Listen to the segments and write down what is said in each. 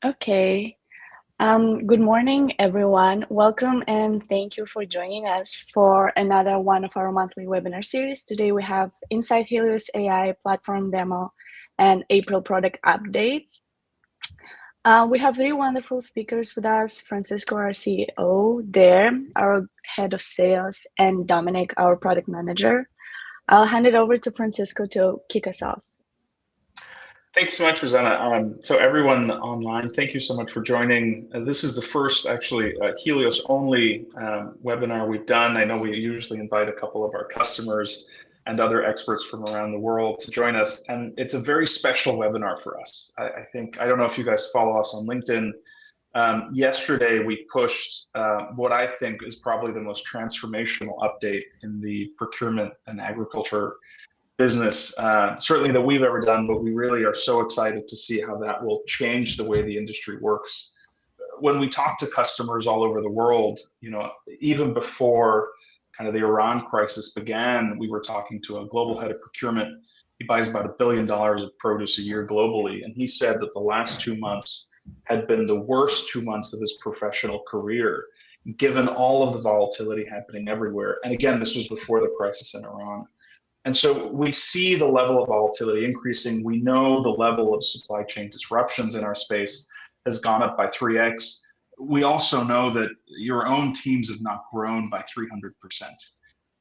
Okay. Good morning, everyone. Welcome and thank you for joining us for another one of our monthly webinar series. Today we have Inside Helios AI platform demo and April product updates. We have three wonderful speakers with us: Francisco, our CEO, Dare, our head of sales, and Dominic, our product manager. I'll hand it over to Francisco to kick us off. Thanks so much, Rosanna. So everyone online, thank you so much for joining. This is the first actually Helios only webinar we've done. I know we usually invite a couple of our customers and other experts from around the world to join us. And it's a very special webinar for us. I think, I don't know if you guys follow us on LinkedIn. Yesterday, we pushed what I think is probably the most transformational update in the procurement and agriculture business, certainly that we've ever done, but we really are so excited to see how that will change the way the industry works. When we talk to customers all over the world, even before kind of the Iran crisis began, we were talking to a global head of procurement. He buys about $1 billion of produce a year globally. And he said that the last 2 months had been the worst 2 months of his professional career, given all of the volatility happening everywhere. And again, this was before the crisis in Iran. And so we see the level of volatility increasing. We know the level of supply chain disruptions in our space has gone up by 3x. We also know that your own teams have not grown by 300%.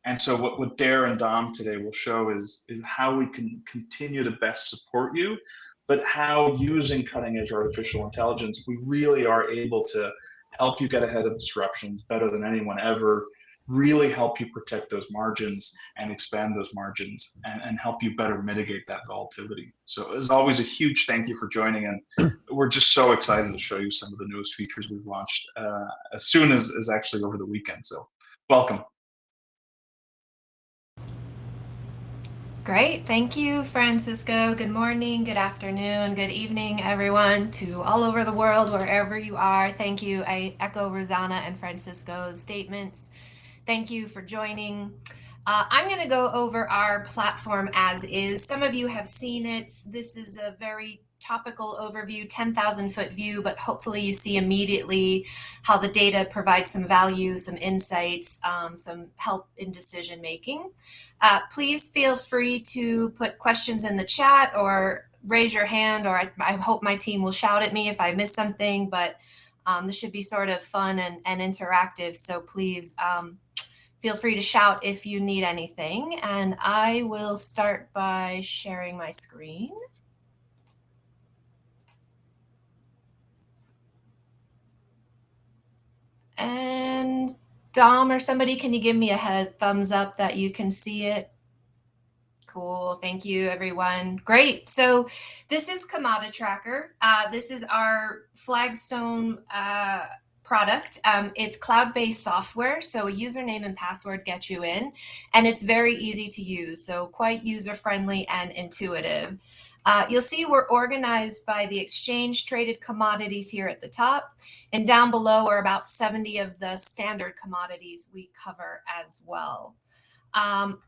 And so what Dare and Dom today will show is how we can continue to best support you, but how using cutting edge artificial intelligence, we really are able to help you get ahead of disruptions better than anyone ever, really help you protect those margins and expand those margins and help you better mitigate that volatility. So as always, a huge thank you for joining, and we're just so excited to show you some of the newest features we've launched as soon as actually over the weekend. So welcome. Great. Thank you, Francisco. Good morning, good afternoon, good evening, everyone, to all over the world, wherever you are. Thank you. I echo Rosanna and Francisco's statements. Thank you for joining. I'm going to go over our platform as is. Some of you have seen it. This is a very topical overview, 10,000 foot view, but hopefully you see immediately how the data provides some value, some insights, some help in decision making. Please feel free to put questions in the chat or raise your hand, or I hope my team will shout at me if I miss something, but this should be sort of fun and interactive. So please feel free to shout if you need anything. And I will start by sharing my screen. And Dom or somebody, can you give me a thumbs up that you can see it? Cool. Thank you, everyone. Great. So this is Commodity Tracker. This is our flagstone product. It's cloud-based software, so a username and password get you in, and it's very easy to use, so quite user-friendly and intuitive. You'll see we're organized by the exchange traded commodities here at the top, and down below are about 70 of the standard commodities we cover as well.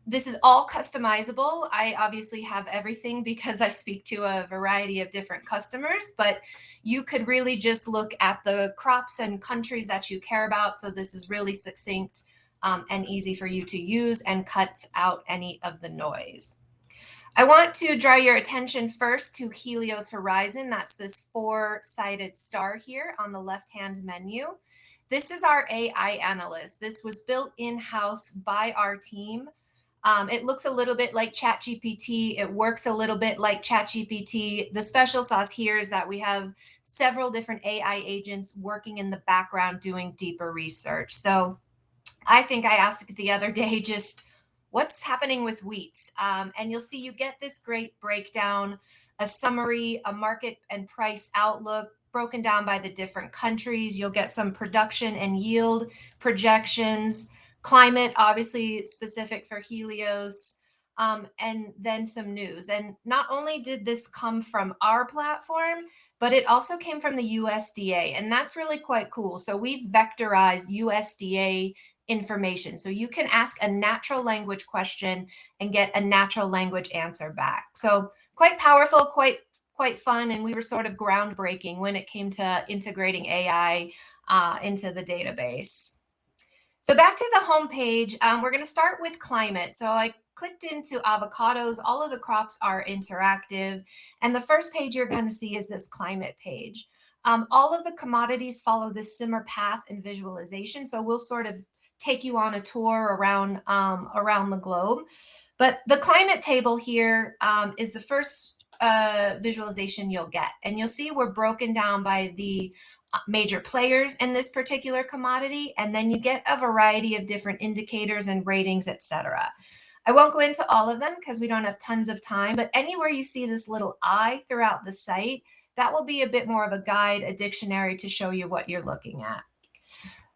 This is all customizable. I obviously have everything because I speak to a variety of different customers, but you could really just look at the crops and countries that you care about. So this is really succinct and easy for you to use and cuts out any of the noise. I want to draw your attention first to Helios Horizon. That's this 4-sided star here on the left-hand menu. This is our AI analyst. This was built in-house by our team. It looks a little bit like ChatGPT. It works a little bit like ChatGPT. The special sauce here is that we have several different AI agents working in the background doing deeper research. So I think I asked the other day just what's happening with wheat? And you'll see you get this great breakdown, a summary, a market and price outlook, broken down by the different countries. You'll get some production and yield projections, climate, obviously specific for Helios, and then some news. And not only did this come from our platform, but it also came from the USDA, and that's really quite cool. So we've vectorized USDA information. So you can ask a natural language question and get a natural language answer back. So quite powerful, quite quite fun, and we were sort of groundbreaking when it came to integrating AI into the database. So back to the home page, we're going to start with climate. So I clicked into avocados. All of the crops are interactive. And the first page you're going to see is this climate page. All of the commodities follow this simmer path and visualization. So we'll sort of take you on a tour around the globe. But the climate table here is the first visualization you'll get. And you'll see we're broken down by the major players in this particular commodity, and then you get a variety of different indicators and ratings, etc. I won't go into all of them because we don't have tons of time, but anywhere you see this little I throughout the site, that will be a bit more of a guide, a dictionary to show you what you're looking at.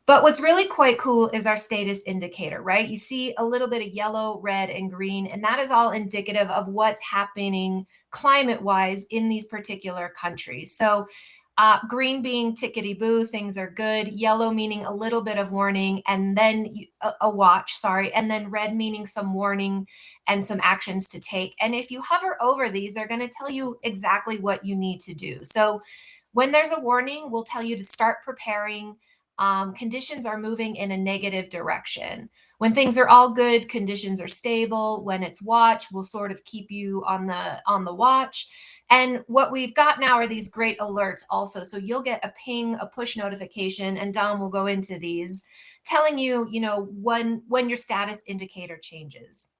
But what's really quite cool is our status indicator, right? You see a little bit of yellow, red, and green, and that is all indicative of what's happening climate-wise in these particular countries. So green being tickety-boo, things are good. Yellow meaning a little bit of warning, and then a watch, sorry. And then red meaning some warning and some actions to take. And if you hover over these, they're going to tell you exactly what you need to do. So when there's a warning, we'll tell you to start preparing. Conditions are moving in a negative direction. When things are all good, conditions are stable. When it's watch, we'll sort of keep you on the watch. And what we've got now are these great alerts also. So you'll get a ping, a push notification, and Dom will go into these, telling you, when your status indicator changes.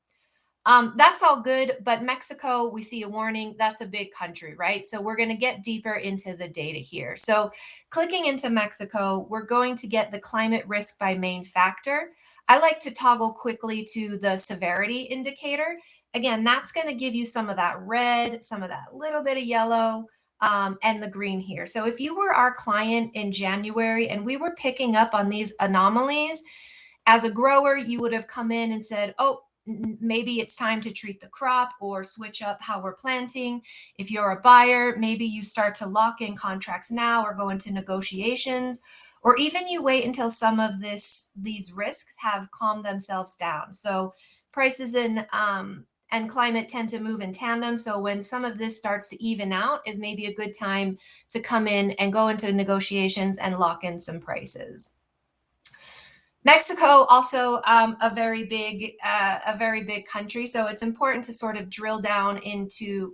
That's all good, but Mexico, we see a warning. That's a big country, right? So we're going to get deeper into the data here. So clicking into Mexico, we're going to get the climate risk by main factor. I like to toggle quickly to the severity indicator. Again, that's going to give you some of that red, some of that little bit of yellow, and the green here. So if you were our client in January and we were picking up on these anomalies, as a grower, you would have come in and said, oh, maybe it's time to treat the crop or switch up how we're planting. If you're a buyer, maybe you start to lock in contracts now or go into negotiations, or even you wait until some of these risks have calmed themselves down. So prices and climate tend to move in tandem. So when some of this starts to even out is maybe a good time to come in and go into negotiations and lock in some prices. Mexico, also a very big country, so it's important to sort of drill down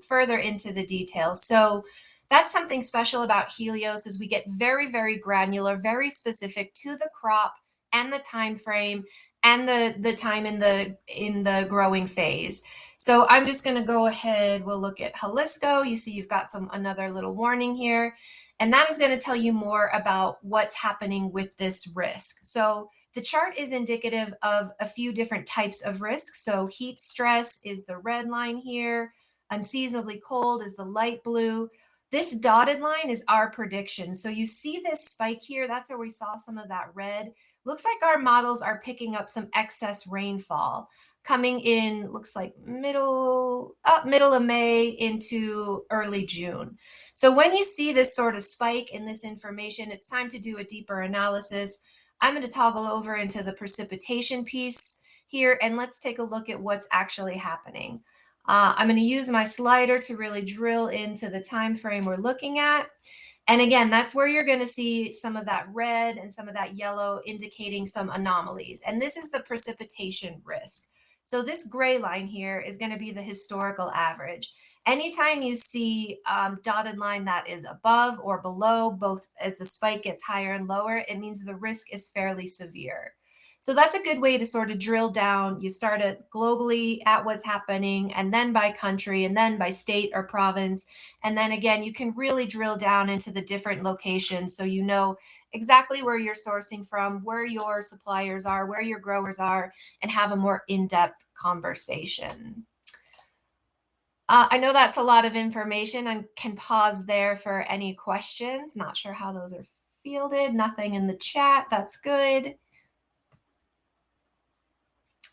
further into the details. So that's something special about Helios is we get very, very granular, very specific to the crop and the time frame and the time in the growing phase. So I'm just going to go ahead. We'll look at Jalisco. You see, you've got another little warning here, and that is going to tell you more about what's happening with this risk. So the chart is indicative of a few different types of risk. So heat stress is the red line here. Unseasonably cold is the light blue. This dotted line is our prediction. So you see this spike here. That's where we saw some of that red. Looks like our models are picking up some excess rainfall coming in, looks like middle of May into early June. So when you see this sort of spike in this information, it's time to do a deeper analysis. I'm going to toggle over into the precipitation piece here, and let's take a look at what's actually happening. I'm going to use my slider to really drill into the time frame we're looking at. And again, that's where you're going to see some of that red and some of that yellow indicating some anomalies. And this is the precipitation risk. So this gray line here is going to be the historical average. Anytime you see dotted line that is above or below, both as the spike gets higher and lower, it means the risk is fairly severe. So that's a good way to sort of drill down. You start at globally at what's happening, and then by country, and then by state or province. And then again, you can really drill down into the different locations so you know exactly where you're sourcing from, where your suppliers are, where your growers are, and have a more in-depth conversation. I know that's a lot of information. I can pause there for any questions. Not sure how those are fielded. Nothing in the chat. That's good.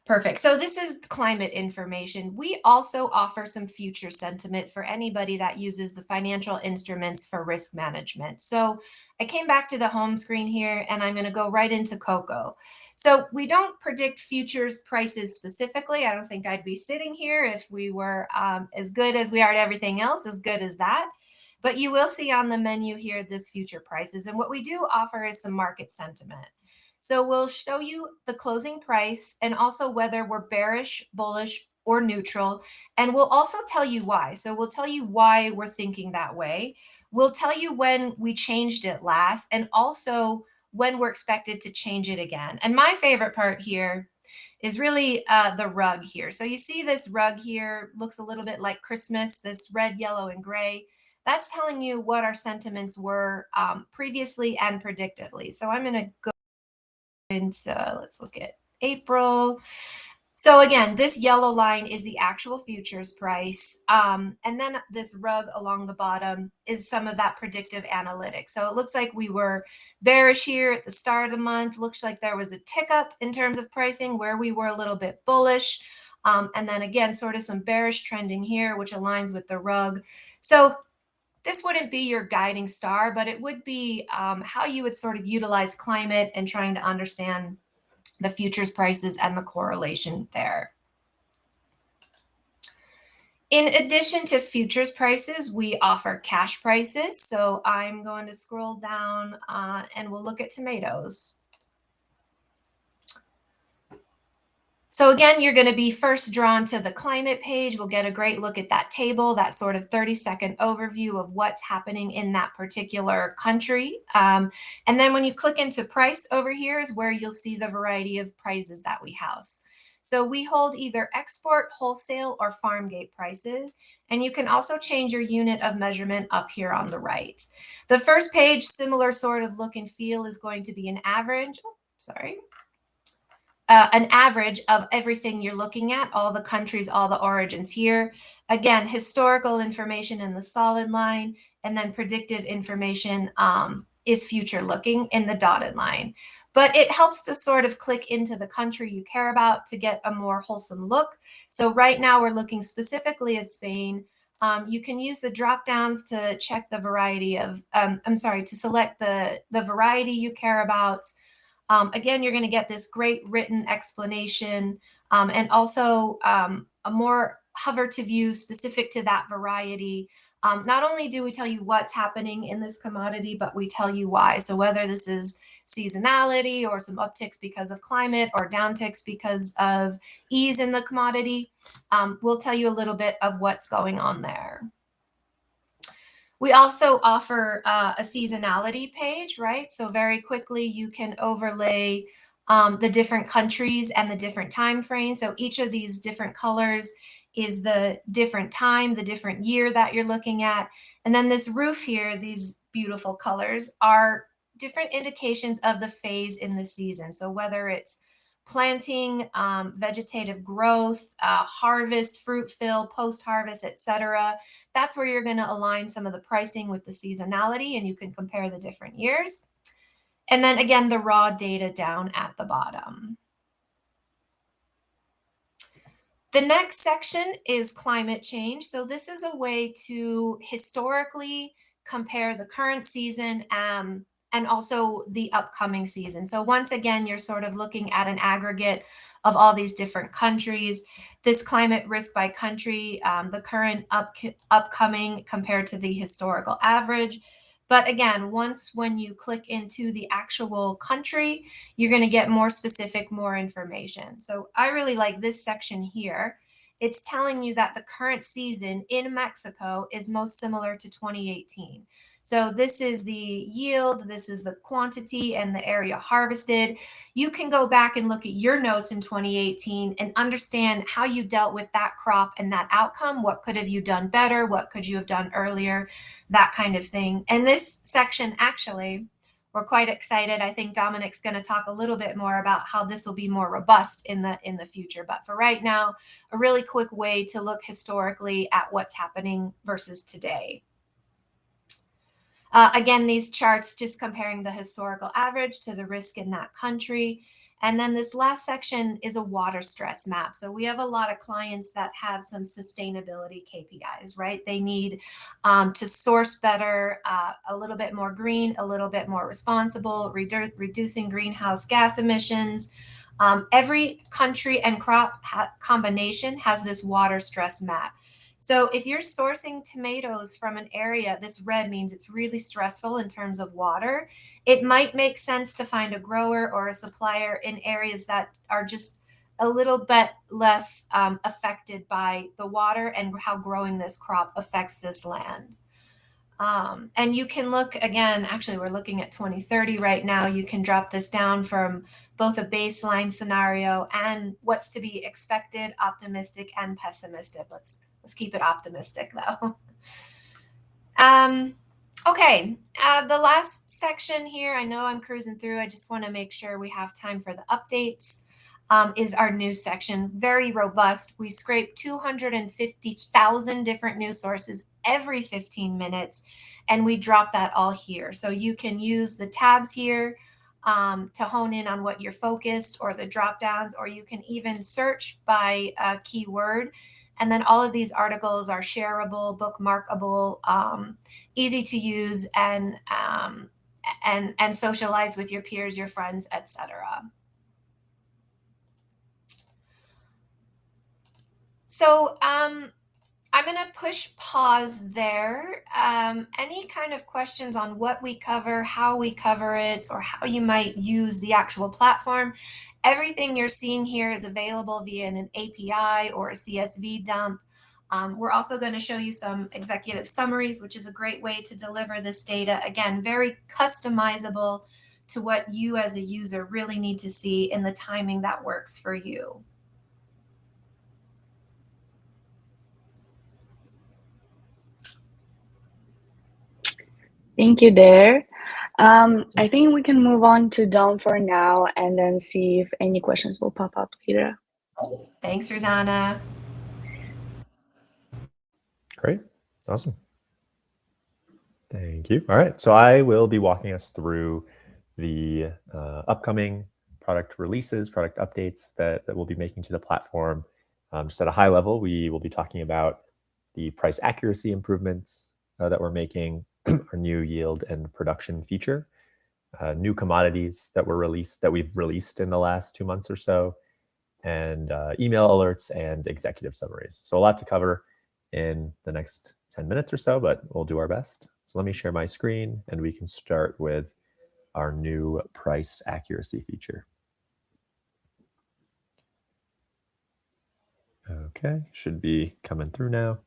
Perfect. So this is climate information. We also offer some future sentiment for anybody that uses the financial instruments for risk management. So I came back to the home screen here, and I'm going to go right into cocoa. So we don't predict futures prices specifically. I don't think I'd be sitting here if we were as good as we are at everything else, as good as that. But you will see on the menu here this future prices. And what we do offer is some market sentiment. So we'll show you the closing price and also whether we're bearish, bullish, or neutral. And we'll also tell you why. So we'll tell you why we're thinking that way. We'll tell you when we changed it last and also when we're expected to change it again. And my favorite part here is really the rug here. So you see this rug here looks a little bit like Christmas, this red, yellow, and gray. That's telling you what our sentiments were previously and predictively. So I'm going to go into, let's look at April. So again, this yellow line is the actual futures price. And then this rug along the bottom is some of that predictive analytics. So it looks like we were bearish here at the start of the month. Looks like there was a tick up in terms of pricing where we were a little bit bullish. And then again, sort of some bearish trending here, which aligns with the rug. So this wouldn't be your guiding star, but it would be how you would sort of utilize climate and trying to understand the futures prices and the correlation there. In addition to futures prices, we offer cash prices. So I'm going to scroll down and we'll look at tomatoes. So again, you're going to be first drawn to the climate page. We'll get a great look at that table, that sort of 30-second overview of what's happening in that particular country. And then when you click into price over here is where you'll see the variety of prices that we house. So we hold either export, wholesale, or farm gate prices. And you can also change your unit of measurement up here on the right. The first page, similar sort of look and feel, is going to be an average. Oh, sorry. An average of everything you're looking at, all the countries, all the origins here. Again, historical information in the solid line, and then predictive information is future looking in the dotted line. But it helps to sort of click into the country you care about to get a more wholesome look. So right now we're looking specifically at Spain. You can use the drop downs to check the variety of, to select the variety you care about. Again, you're going to get this great written explanation and also a more hover to view specific to that variety. Not only do we tell you what's happening in this commodity, but we tell you why. So whether this is seasonality or some upticks because of climate or downticks because of ease in the commodity, we'll tell you a little bit of what's going on there. We also offer a seasonality page, right? So very quickly you can overlay the different countries and the different time frames. So each of these different colors is the different time, the different year that you're looking at. And then this roof here, these beautiful colors are different indications of the phase in the season. So whether it's planting, vegetative growth, harvest, fruit fill, post-harvest, etc. That's where you're going to align some of the pricing with the seasonality, and you can compare the different years. And then again, the raw data down at the bottom. The next section is climate change. So this is a way to historically compare the current season and also the upcoming season. So once again, you're sort of looking at an aggregate of all these different countries, this climate risk by country, the current upcoming compared to the historical average. But again, when you click into the actual country, you're going to get more specific, more information. So I really like this section here. It's telling you that the current season in Mexico is most similar to 2018. So this is the yield, this is the quantity and the area harvested. You can go back and look at your notes in 2018 and understand how you dealt with that crop and that outcome. What could have you done better? What could you have done earlier? That kind of thing. And this section, actually, we're quite excited. I think Dominic's going to talk a little bit more about how this will be more robust in the future. But for right now, a really quick way to look historically at what's happening versus today. Again, these charts just comparing the historical average to the risk in that country. And then this last section is a water stress map. So we have a lot of clients that have some sustainability KPIs, right? They need to source better, a little bit more green, a little bit more responsible, reducing greenhouse gas emissions. Every country and crop combination has this water stress map. So if you're sourcing tomatoes from an area, this red means it's really stressful in terms of water. It might make sense to find a grower or a supplier in areas that are just a little bit less affected by the water and how growing this crop affects this land. And you can look again, actually, we're looking at 2030 right now. You can drop this down from both a baseline scenario and what's to be expected, optimistic and pessimistic. Let's keep it optimistic though. Okay, the last section here, I know I'm cruising through. I just want to make sure we have time for the updates. Is our news section. Very robust. We scrape 250,000 different news sources every 15 minutes, and we drop that all here. So you can use the tabs here to hone in on what you're focused, or the drop downs, or you can even search by a keyword. And then all of these articles are shareable, bookmarkable, easy to use, and socialize with your peers, your friends, etc. So I'm going to push pause there. Any kind of questions on what we cover, how we cover it, or how you might use the actual platform? Everything you're seeing here is available via an API or a CSV dump. We're also going to show you some executive summaries, which is a great way to deliver this data. Again, very customizable to what you as a user really need to see in the timing that works for you. Thank you there. I think we can move on to Dom for now and then see if any questions will pop up later. Thanks, Rosanna. Great. Awesome. Thank you. All right. So I will be walking us through the upcoming product releases, product updates that we'll be making to the platform. Just at a high level, we will be talking about the price accuracy improvements that we're making, our new yield and production feature, new commodities that we've released in the last 2 months or so, and email alerts and executive summaries. So a lot to cover in the next 10 minutes or so, but we'll do our best. So let me share my screen and we can start with our new price accuracy feature. Okay, should be coming through now.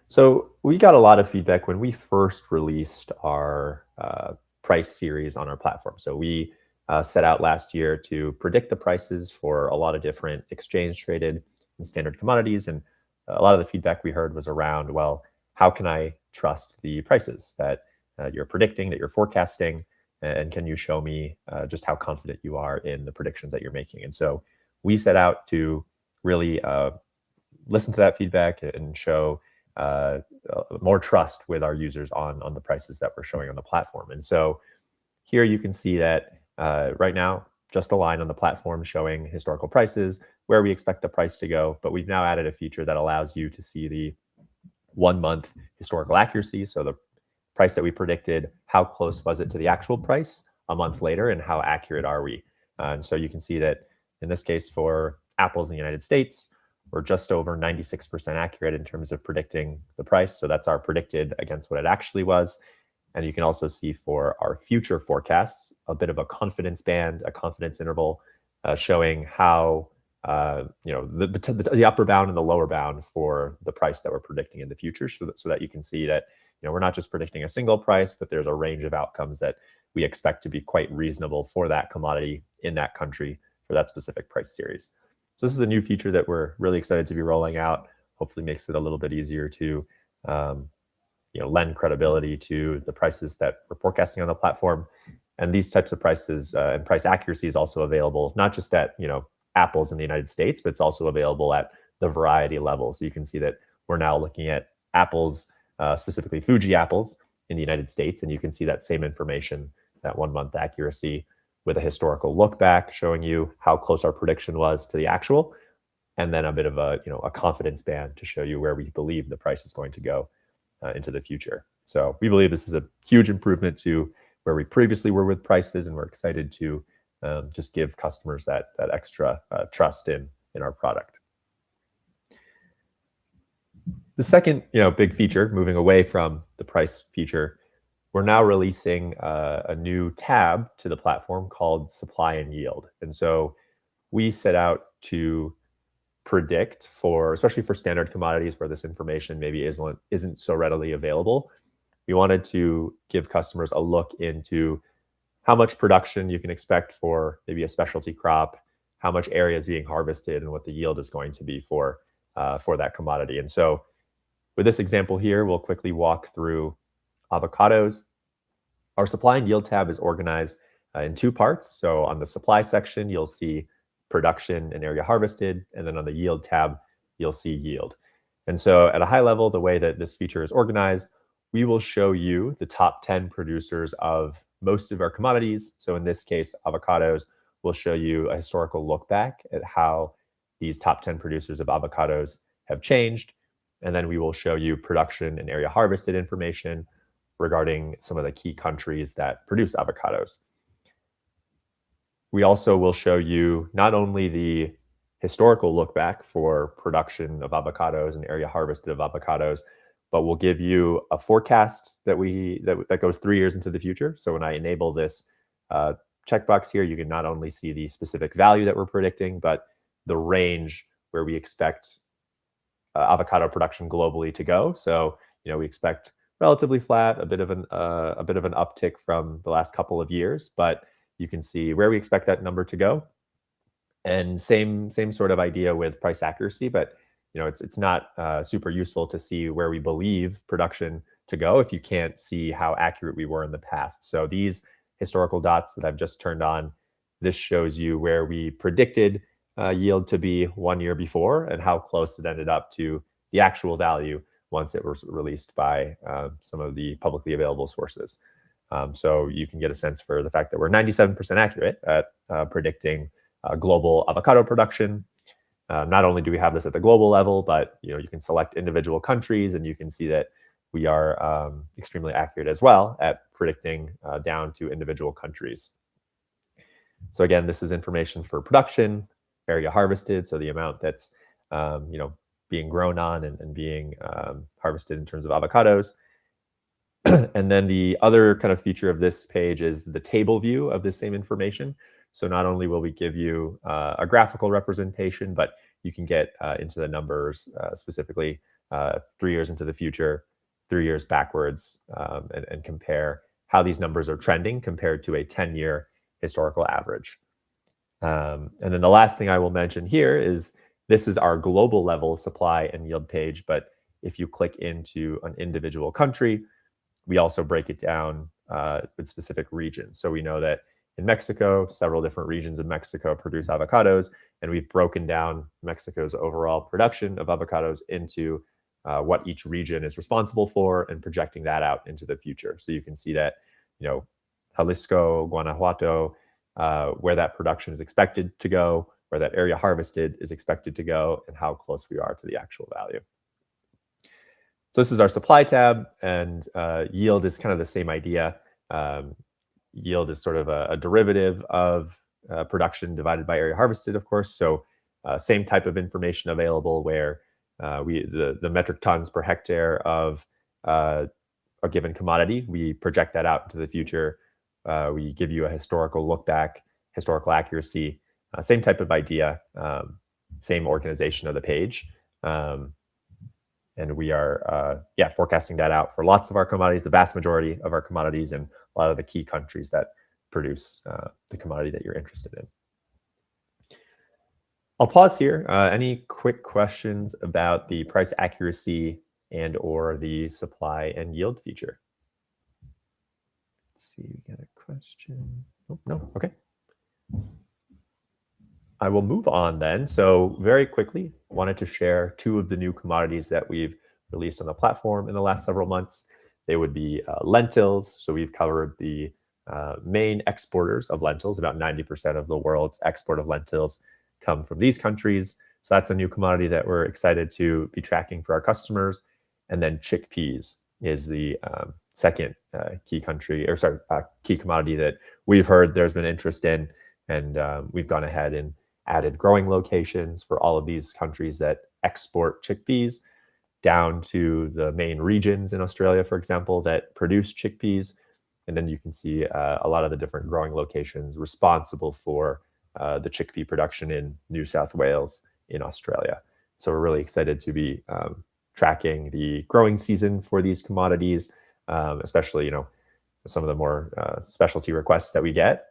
So we got a lot of feedback when we first released our price series on our platform. So we set out last year to predict the prices for a lot of different exchange traded and standard commodities. And a lot of the feedback we heard was around, well, how can I trust the prices that you're predicting, that you're forecasting? And can you show me just how confident you are in the predictions that you're making? And so we set out to really listen to that feedback and show more trust with our users on the prices that we're showing on the platform. And so here you can see that right now, just a line on the platform showing historical prices, where we expect the price to go. But we've now added a feature that allows you to see the 1 month historical accuracy. So the price that we predicted, how close was it to the actual price a month later, and how accurate are we? And so you can see that in this case for apples in the United States, we're just over 96% accurate in terms of predicting the price. So that's our predicted against what it actually was. And you can also see for our future forecasts, a bit of a confidence band, a confidence interval, showing how, the upper bound and the lower bound for the price that we're predicting in the future, so that you can see that, we're not just predicting a single price, but there's a range of outcomes that we expect to be quite reasonable for that commodity in that country for that specific price series. So this is a new feature that we're really excited to be rolling out. Hopefully makes it a little bit easier to lend credibility to the prices that we're forecasting on the platform. And these types of prices and price accuracy is also available, not just at apples in the United States, but it's also available at the variety level. So you can see that we're now looking at apples, specifically Fuji apples in the United States, and you can see that same information, that 1 month accuracy, with a historical look back showing you how close our prediction was to the actual, and then a bit of a confidence band to show you where we believe the price is going to go into the future. So we believe this is a huge improvement to where we previously were with prices, and we're excited to just give customers that extra trust in our product. The second, big feature, moving away from the price feature, we're now releasing a new tab to the platform called Supply and Yield. And so we set out to predict especially for standard commodities where this information maybe isn't so readily available. We wanted to give customers a look into how much production you can expect for maybe a specialty crop, how much area is being harvested, and what the yield is going to be for that commodity. And so with this example here, we'll quickly walk through avocados. Our supply and yield tab is organized in two parts. So on the supply section, you'll see production and area harvested. And then on the yield tab, you'll see yield. And so at a high level, the way that this feature is organized, we will show you the top 10 producers of most of our commodities. So in this case, avocados, we'll show you a historical look back at how these top 10 producers of avocados have changed. And then we will show you production and area harvested information regarding some of the key countries that produce avocados. We also will show you not only the historical look back for production of avocados and area harvested of avocados, but we'll give you a forecast that goes 3 years into the future. So when I enable this checkbox here, you can not only see the specific value that we're predicting, but the range where we expect avocado production globally to go. So we expect relatively flat, a bit of an uptick from the last couple of years, but you can see where we expect that number to go. And same sort of idea with price accuracy, but it's not super useful to see where we believe production to go if you can't see how accurate we were in the past. So these historical dots that I've just turned on, this shows you where we predicted yield to be 1 year before and how close it ended up to the actual value once it was released by some of the publicly available sources. So you can get a sense for the fact that we're 97% accurate at predicting global avocado production. Not only do we have this at the global level, but you can select individual countries, and you can see that we are extremely accurate as well at predicting down to individual countries. So again, this is information for production, area harvested, so the amount that's being grown on and being harvested in terms of avocados. And then the other kind of feature of this page is the table view of this same information. So not only will we give you a graphical representation, but you can get into the numbers specifically 3 years into the future, 3 years backwards, and compare how these numbers are trending compared to a 10-year historical average. And then the last thing I will mention here is this is our global level supply and yield page. But if you click into an individual country, we also break it down with specific regions. So we know that in Mexico, several different regions of Mexico produce avocados, and we've broken down Mexico's overall production of avocados into what each region is responsible for and projecting that out into the future. So you can see that, Jalisco, Guanajuato, where that production is expected to go, where that area harvested is expected to go, and how close we are to the actual value. So this is our supply tab, and yield is kind of the same idea. Yield is sort of a derivative of production divided by area harvested, of course. So same type of information available where the metric tons per hectare of a given commodity, we project that out into the future. We give you a historical look back, historical accuracy, same type of idea, same organization of the page. And we are, forecasting that out for lots of our commodities, the vast majority of our commodities, and a lot of the key countries that produce the commodity that you're interested in. I'll pause here. Any quick questions about the price accuracy and or the supply and yield feature? Let's see, we got a question. Oh, no, okay. I will move on then. So very quickly, wanted to share two of the new commodities that we've released on the platform in the last several months. They would be lentils. So we've covered the main exporters of lentils. About 90% of the world's export of lentils come from these countries. So that's a new commodity that we're excited to be tracking for our customers. And then chickpeas is the second key commodity that we've heard there's been interest in. And we've gone ahead and added growing locations for all of these countries that export chickpeas down to the main regions in Australia, for example, that produce chickpeas. And then you can see a lot of the different growing locations responsible for the chickpea production in New South Wales in Australia. So we're really excited to be tracking the growing season for these commodities, especially, some of the more specialty requests that we get.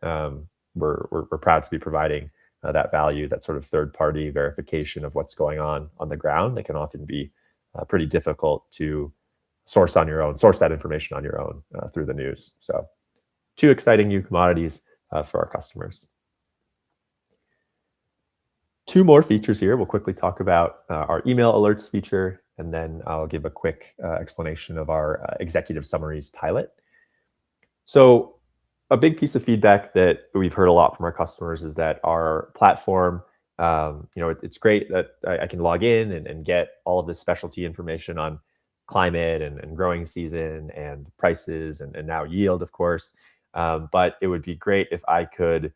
We're proud to be providing that value, that sort of third-party verification of what's going on the ground. That can often be pretty difficult to source that information on your own through the news. So 2 exciting new commodities for our customers. 2 more features here. We'll quickly talk about our email alerts feature, and then I'll give a quick explanation of our executive summaries pilot. So a big piece of feedback that we've heard a lot from our customers is that our platform, it's great that I can log in and get all of this specialty information on climate and growing season and prices and now yield, of course. But it would be great if I could,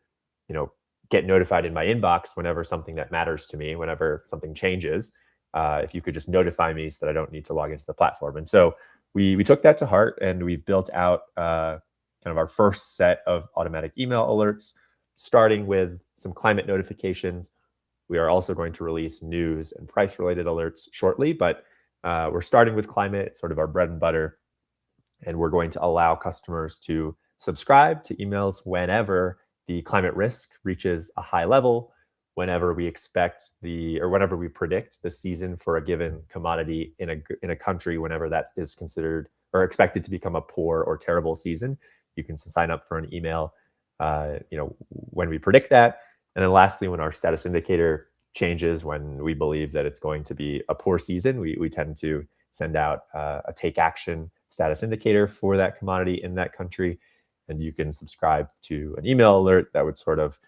get notified in my inbox whenever something that matters to me, whenever something changes, if you could just notify me so that I don't need to log into the platform. And so we took that to heart, and we've built out kind of our first set of automatic email alerts, starting with some climate notifications. We are also going to release news and price-related alerts shortly, but we're starting with climate. It's sort of our bread and butter, and we're going to allow customers to subscribe to emails whenever the climate risk reaches a high level, whenever we whenever we predict the season for a given commodity in a country, whenever that is considered or expected to become a poor or terrible season. You can sign up for an email, when we predict that. And then lastly, when our status indicator changes, when we believe that it's going to be a poor season, we tend to send out a take action status indicator for that commodity in that country. And you can subscribe to an email alert that would sort of,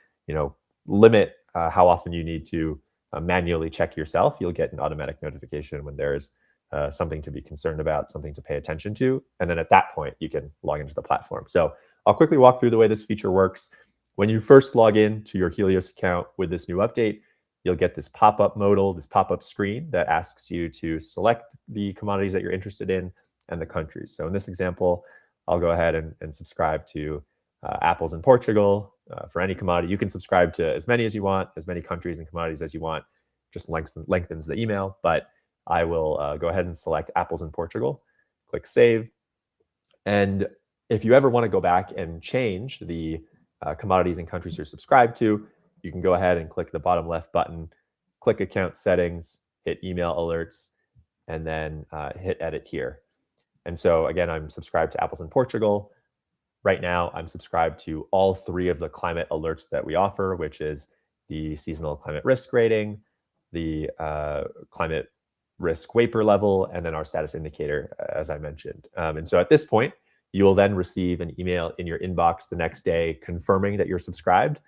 limit how often you need to manually check yourself. You'll get an automatic notification when there's something to be concerned about, something to pay attention to. And then at that point, you can log into the platform. So I'll quickly walk through the way this feature works. When you first log in to your Helios account with this new update, you'll get this pop-up modal, this pop-up screen that asks you to select the commodities that you're interested in and the countries. So in this example, I'll go ahead and subscribe to apples in Portugal. For any commodity, you can subscribe to as many as you want, as many countries and commodities as you want. Just lengthens the email, but I will go ahead and select apples in Portugal, click save. And if you ever want to go back and change the commodities and countries you're subscribed to, you can go ahead and click the bottom left button, click account settings, hit email alerts, and then hit edit here. And so again, I'm subscribed to apples in Portugal. Right now, I'm subscribed to all 3 of the climate alerts that we offer, which is the seasonal climate risk rating, the climate risk vapor level, and then our status indicator, as I mentioned. And so at this point, you will then receive an email in your inbox the next day confirming that you're subscribed.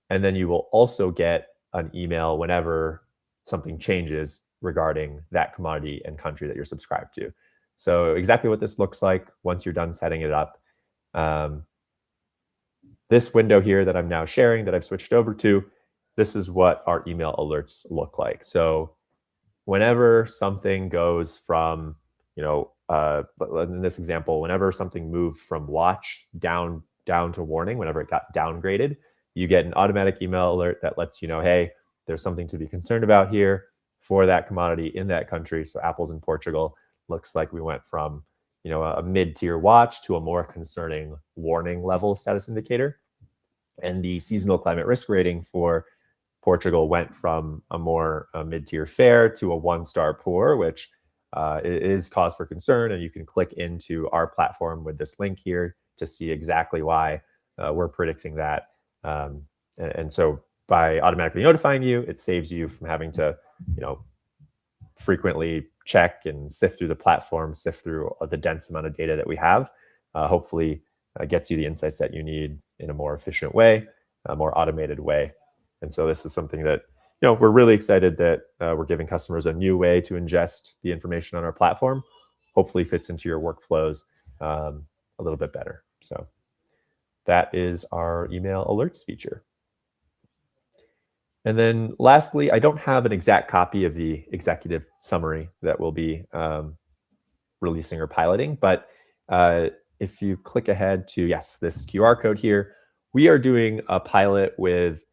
And then you will also get an email whenever something changes regarding that commodity and country that you're subscribed to. So exactly what this looks like once you're done setting it up. This window here that I'm now sharing, that I've switched over to, this is what our email alerts look like. So whenever something goes from, in this example, whenever something moved from watch down to warning, whenever it got downgraded, you get an automatic email alert that lets you know, hey, there's something to be concerned about here for that commodity in that country. So apples in Portugal looks like we went from, a mid-tier watch to a more concerning warning level status indicator. And the seasonal climate risk rating for Portugal went from a more mid-tier fair to a 1-star poor, which is cause for concern. And you can click into our platform with this link here to see exactly why we're predicting that. And so by automatically notifying you, it saves you from having to, frequently check and sift through the platform, sift through the dense amount of data that we have. Hopefully gets you the insights that you need in a more efficient way, a more automated way. And so this is something that, we're really excited that we're giving customers a new way to ingest the information on our platform. Hopefully fits into your workflows a little bit better. So that is our email alerts feature. And then lastly, I don't have an exact copy of the executive summary that we'll be releasing or piloting, but if you click ahead to, yes, this QR code here, we are doing a pilot with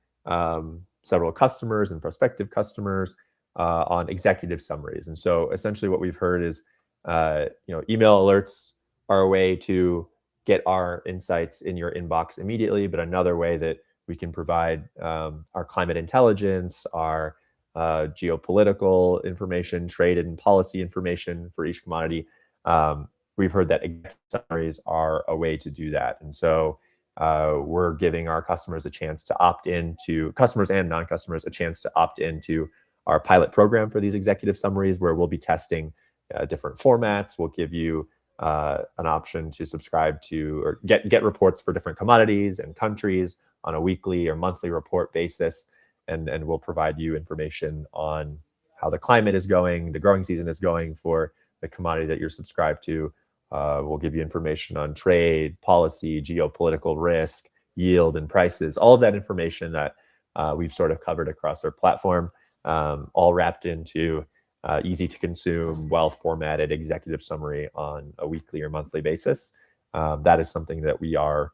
several customers and prospective customers on executive summaries. And so essentially what we've heard is, email alerts are a way to get our insights in your inbox immediately, but another way that we can provide our climate intelligence, our geopolitical information, trade and policy information for each commodity. We've heard that executive summaries are a way to do that. And so we're giving our customers a chance to opt into, customers and non-customers, a chance to opt into our pilot program for these executive summaries, where we'll be testing different formats. We'll give you an option to subscribe to or get reports for different commodities and countries on a weekly or monthly report basis. And we'll provide you information on how the climate is going, the growing season is going for the commodity that you're subscribed to. We'll give you information on trade, policy, geopolitical risk, yield, and prices, all of that information that we've sort of covered across our platform, all wrapped into easy to consume, well-formatted executive summary on a weekly or monthly basis. That is something that we are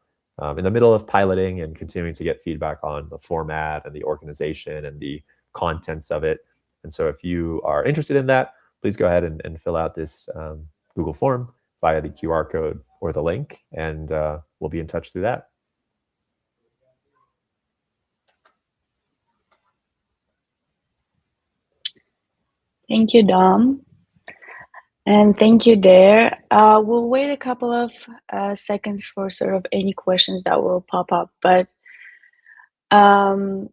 in the middle of piloting and continuing to get feedback on the format and the organization and the contents of it. And so if you are interested in that, please go ahead and fill out this Google form via the QR code or the link, and we'll be in touch through that. Thank you, Dom. And thank you, Dare. We'll wait a couple of seconds for sort of any questions that will pop up. But in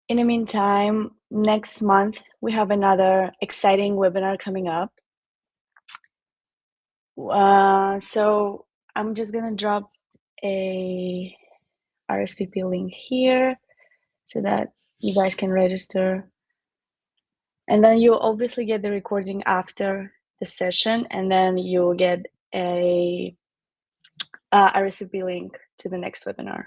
the meantime, next month, we have another exciting webinar coming up. So I'm just going to drop a RSVP link here so that you guys can register. And then you'll obviously get the recording after the session, and then you'll get a RSVP link to the next webinar.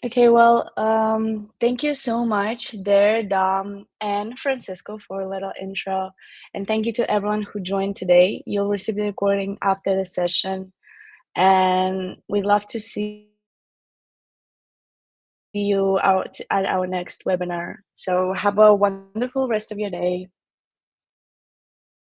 Okay, well, thank you so much there, Dom and Francisco, for a little intro. And thank you to everyone who joined today. You'll receive the recording after the session. And we'd love to see you out at our next webinar. So have a wonderful rest of your day.